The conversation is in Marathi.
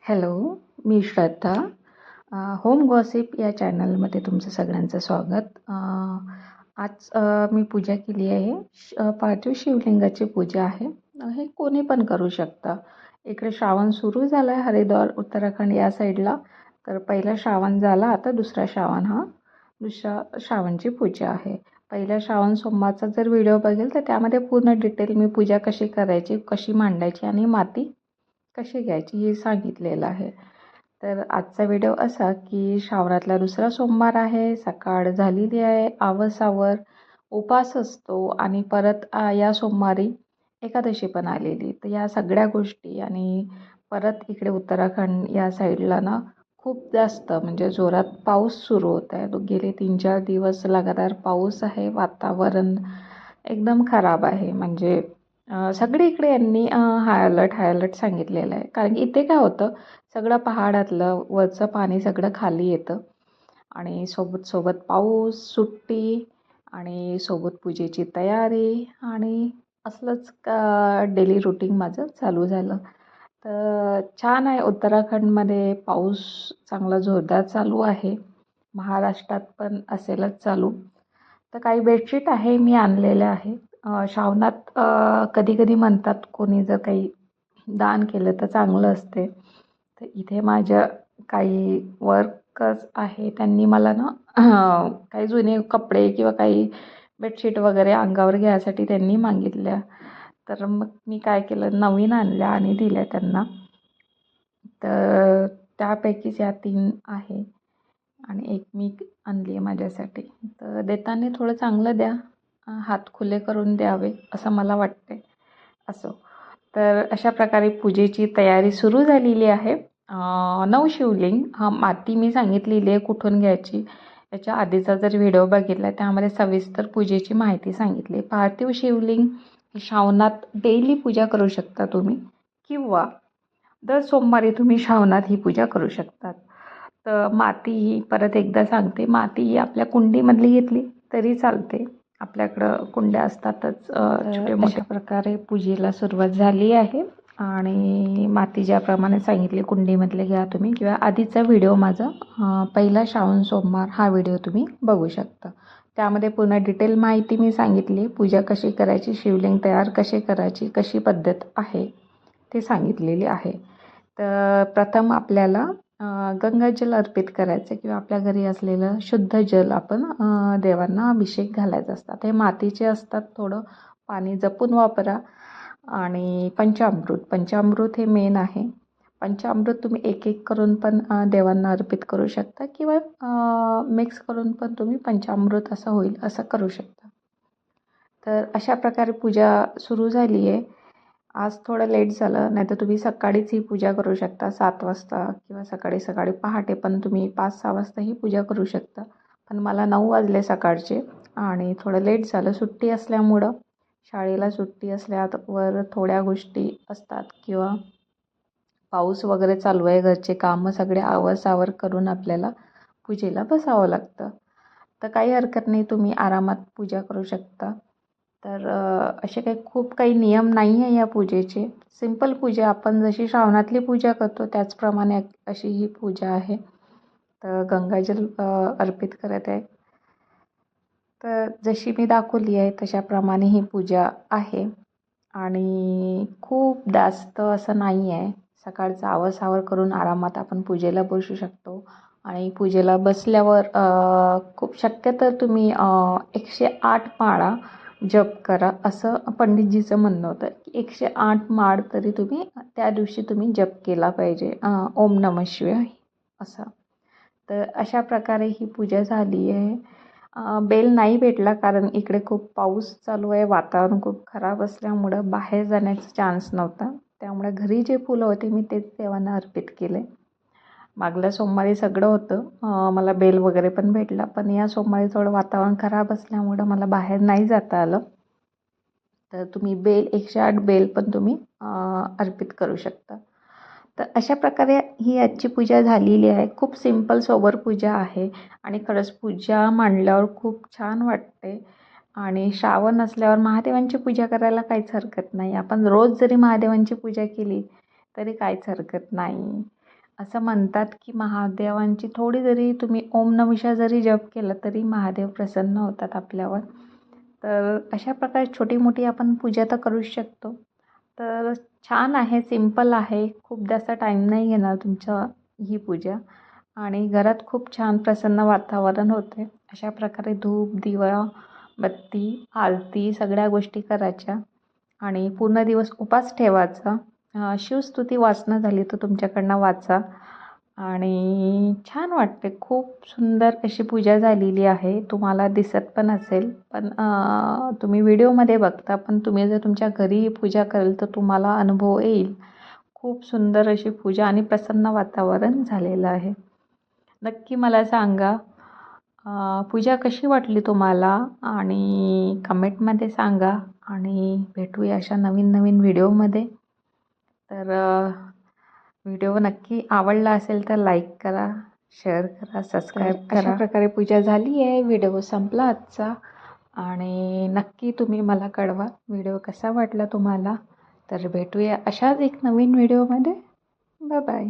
हॅलो, मी श्रद्धा. होम गॉसिप या चॅनलमध्ये तुमचं सगळ्यांचं स्वागत. आज मी पूजा केली आहे. पार्थिव शिवलिंगाची पूजा आहे. हे कोणी पण करू शकता. इकडे श्रावण सुरू झाला आहे हरिद्वार उत्तराखंड या साईडला. तर पहिला श्रावण झाला, आता दुसरा श्रावण, दुसरा श्रावणची पूजा आहे. पहिल्या श्रावण सोमवारचा जर व्हिडिओ बघेल तर त्यामध्ये पूर्ण डिटेल मी पूजा कशी करायची, कशी मांडायची आणि माती कशी घ्यायची हे सांगितलेलं आहे. तर आजचा व्हिडिओ असा की श्रावणातला दुसरा सोमवार आहे, सकाळ झालेली आहे, आवसावर उपास असतो आणि परत या सोमवारी एकादशी पण आलेली. तर या सगळ्या गोष्टी आणि परत इकडे उत्तराखंड या साईडला ना खूप जास्त म्हणजे जोरात पाऊस सुरू होत आहे. गेले 3-4 दिवस लगातार पाऊस आहे. वातावरण एकदम खराब आहे. म्हणजे सगळीकडे यांनी हाय अलर्ट सांगितलेलं आहे. कारण की इथे काय होतं, सगळं पहाडातलं वरचं पाणी सगळं खाली येतं आणि सोबत पाऊस, सुट्टी आणि सोबत पूजेची तयारी आणि असलंच डेली रुटीन माझं चालू झालं. तर छान आहे. उत्तराखंडमध्ये पाऊस चांगला जोरदार चालू आहे. महाराष्ट्रात पण असेलच चालू. तर काही बेडशीट आहे मी आणलेल्या आहे. श्रावणात कधी कधी म्हणतात कोणी जर काही दान केलं तर चांगलं असते. तर इथे माझ्या काही वर्कर्स आहे, त्यांनी मला ना काही जुने कपडे किंवा काही बेडशीट वगैरे अंगावर घ्यायसाठी त्यांनी मागितल्या. तर मग मी काय केलं, नवीन आणल्या आणि दिल्या त्यांना. तर त्यापैकीच या 3 आहे आणि एक मी आणली आहे माझ्यासाठी. तर देताना थोडं चांगलं द्या, हात खुले करून द्यावे असं मला वाटते. असो, तर अशा प्रकारे पूजेची तयारी सुरू झालेली आहे. नवशिवलिंग माती मी सांगितलेली आहे कुठून घ्यायची. याच्या आधीचा जर व्हिडिओ बघितला त्यामध्ये सविस्तर पूजेची माहिती सांगितली. पार्थिव शिवलिंग श्रावणात डेली पूजा करू शकता तुम्ही, किंवा दर सोमवारी तुम्ही श्रावणात ही पूजा करू शकतात. तर माती ही परत एकदा सांगते, माती ही आपल्या कुंडीमधली घेतली तरी चालते. आपल्याकडं कुंड्या असतातच छोटे मोठ्या प्रकारे पूजेला सुरुवात झाली आहे. आणि माती ज्याप्रमाणे सांगितली कुंडीमधले घ्या तुम्ही, किंवा आधीचा व्हिडिओ माझा पहिला श्रावण सोमवार हा व्हिडिओ तुम्ही बघू शकता. त्यामध्ये पूर्ण डिटेल माहिती मी सांगितली. पूजा कशी करायची, शिवलिंग तयार कसे करायची, कशी पद्धत आहे ते सांगितलेली आहे. तर प्रथम आपल्याला गंगाजल अर्पित करायचं किंवा आपल्या घरी असलेलं शुद्ध जल आपण देवांना अभिषेक घालायचा असतात. हे मातीचे असतात, थोडं पाणी जपून वापरा. आणि पंचामृत हे मेन आहे. पंचामृत तुम्ही एक एक करून पण देवांना अर्पित करू शकता, किंवा मिक्स करून पण तुम्ही पंचामृत असं होईल असं करू शकता. तर अशा प्रकारे पूजा सुरू झाली आहे. आज थोडं लेट झालं, नाही तर तुम्ही सकाळीच ही पूजा करू शकता 7 वाजता, किंवा सकाळी पहाटे पण तुम्ही 5-6 वाजता ही पूजा करू शकता. पण मला 9 वाजले सकाळचे आणि थोडं लेट झालं. सुट्टी असल्यामुळं, शाळेला सुट्टी असल्यावर थोड्या गोष्टी असतात, किंवा पाऊस वगैरे चालू आहे, घरचे कामं सगळे आवरसावर करून आपल्याला पूजेला बसावं लागतं. तर काही हरकत नाही, तुम्ही आरामात पूजा करू शकता. तर असे खूप काही नियम नाही आहे या पूजेचे. सिंपल पूजा, आपण जशी श्रावणातली पूजा करतो त्याचप्रमाणे अशी ही पूजा आहे. तर गंगाजल अर्पित करत आहे. तर जशी मी दाखवली आहे तशाप्रमाणे ही पूजा आहे. आणि खूप जास्त असं नाही आहे. सकाळचा आवरसावर करून आरामात आपण पूजेला बसू शकतो. आणि पूजेला बसल्यावर खूप शक्य तर तुम्ही 108 माळा जप करा, असं पंडितजीचं म्हणणं होतं की 108 माळ तरी तुम्ही त्या दिवशी तुम्ही जप केला पाहिजे, ओम नमः शिवाय असं. तर अशा प्रकारे ही पूजा झाली आहे. बेल नाही भेटला कारण इकडे खूप पाऊस चालू आहे, वातावरण खूप खराब असल्यामुळं बाहेर जाण्याचा चान्स नव्हता. त्यामुळे घरी जे फुलं होते मी तेच देवांना अर्पित केले. मागल्या सोमवारी सगळं होतं, मला बेल वगैरे पण भेटला. पण या सोमवारी थोडं वातावरण खराब असल्यामुळं मला बाहेर नाही जाता आलं. तर तुम्ही 108 बेल पण तुम्ही अर्पित करू शकता. तर अशा प्रकारे ही आजची पूजा झालेली आहे. खूप सिंपल सोबर पूजा आहे आणि खरंच पूजा मांडल्यावर खूप छान वाटते. आणि श्रावण असल्यावर महादेवांची पूजा करायला काहीच हरकत नाही. आपण रोज जरी महादेवांची पूजा केली तरी काहीच हरकत नाही. असं म्हणतात की महादेवांची थोडी जरी तुम्ही ओम नमः जरी जप केलं तरी महादेव प्रसन्न होतात आपल्यावर. तर अशा प्रकारे छोटी मोठी आपण पूजा तर करूच शकतो. तर छान आहे, सिंपल आहे, खूप जास्त टाईम नाही घेणार तुमचं ही पूजा आणि घरात खूप छान प्रसन्न वातावरण होते. अशा प्रकारे धूप, दिवा, बत्ती, आरती सगळ्या गोष्टी करायच्या आणि पूर्ण दिवस उपास ठेवायचा. शिवस्तुती वाचणं झाली तर तुमच्याकडनं वाचा आणि छान वाटते. खूप सुंदर अशी पूजा झालेली आहे. तुम्हाला दिसत पण असेल, पण तुम्ही व्हिडिओमध्ये बघता, पण तुम्ही जर तुमच्या घरी पूजा कराल तर तुम्हाला अनुभव येईल. खूप सुंदर अशी पूजा आणि प्रसन्न वातावरण झालेलं आहे. नक्की मला सांगा पूजा कशी वाटली तुम्हाला आणि कमेंटमध्ये सांगा आणि भेटूया अशा नवीन नवीन व्हिडिओमध्ये. तर व्हिडिओ नक्की आवडला असेल तर लाईक करा, शेअर करा, सबस्क्राईब करा. अशा प्रकारे पूजा झाली आहे. व्हिडिओ संपला आजचा आणि नक्की तुम्ही मला कळवा व्हिडिओ कसा वाटला तुम्हाला. तर भेटूया अशाच एक नवीन व्हिडिओमध्ये. Bye bye.